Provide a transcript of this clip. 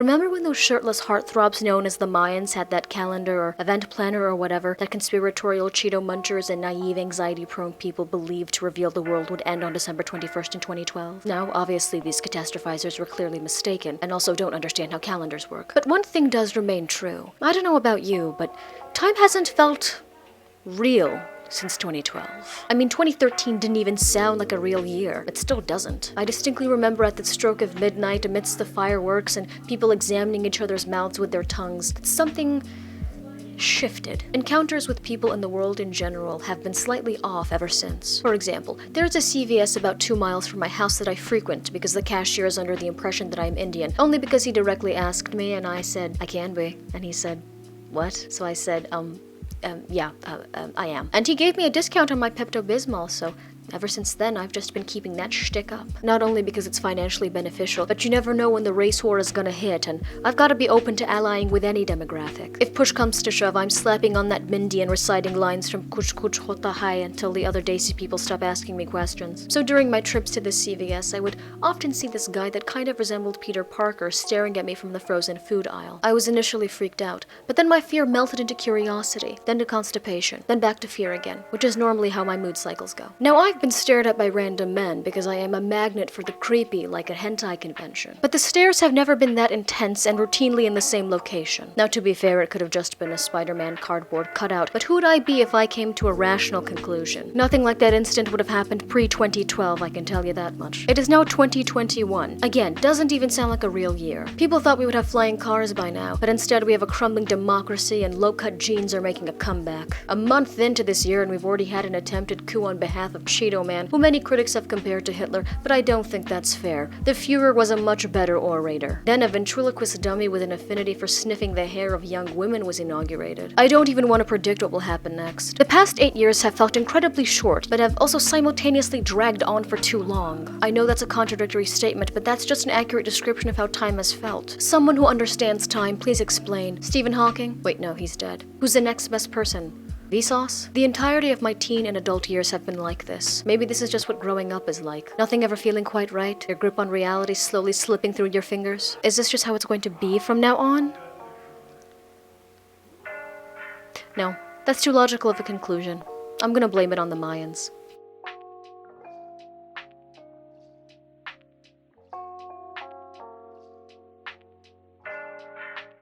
Remember when those shirtless heartthrobs known as the Mayans had that calendar or event planner or whatever that conspiratorial Cheeto munchers and naive anxiety-prone people believed to reveal the world would end on December 21st in 2012? Now, obviously these catastrophizers were clearly mistaken and also don't understand how calendars work. But one thing does remain true. I don't know about you, but time hasn't felt real since 2012. I mean, 2013 didn't even sound like a real year. It still doesn't. I distinctly remember at the stroke of midnight, amidst the fireworks and people examining each other's mouths with their tongues, that something shifted. Encounters with people in the world in general have been slightly off ever since. For example, there's a CVS about 2 miles from my house that I frequent because the cashier is under the impression that I'm Indian, only because he directly asked me and I said, I can be. And he said, what? So I said, I am. And he gave me a discount on my Pepto-Bismol, so ever since then, I've just been keeping that shtick up. Not only because it's financially beneficial, but you never know when the race war is gonna hit, and I've gotta be open to allying with any demographic. If push comes to shove, I'm slapping on that Mindy and reciting lines from Kuch Kuch Hota Hai until the other Desi people stop asking me questions. So during my trips to the CVS, I would often see this guy that kind of resembled Peter Parker staring at me from the frozen food aisle. I was initially freaked out, but then my fear melted into curiosity, then to constipation, then back to fear again, which is normally how my mood cycles go. Now I've been stared at by random men because I am a magnet for the creepy, like a hentai convention. But the stares have never been that intense and routinely in the same location. Now, to be fair, it could have just been a Spider-Man cardboard cutout, but who'd I be if I came to a rational conclusion? Nothing like that incident would have happened pre-2012, I can tell you that much. It is now 2021. Again, doesn't even sound like a real year. People thought we would have flying cars by now, but instead we have a crumbling democracy and low-cut jeans are making a comeback. A month into this year and we've already had an attempted coup on behalf of Cheeto Man, who many critics have compared to Hitler, but I don't think that's fair. The Führer was a much better orator. Then a ventriloquist dummy with an affinity for sniffing the hair of young women was inaugurated. I don't even want to predict what will happen next. The past 8 years have felt incredibly short, but have also simultaneously dragged on for too long. I know that's a contradictory statement, but that's just an accurate description of how time has felt. Someone who understands time, please explain. Stephen Hawking? Wait, no, he's dead. Who's the next best person? Vsauce? The entirety of my teen and adult years have been like this. Maybe this is just what growing up is like. Nothing ever feeling quite right, your grip on reality slowly slipping through your fingers. Is this just how it's going to be from now on? No, that's too logical of a conclusion. I'm gonna blame it on the Mayans.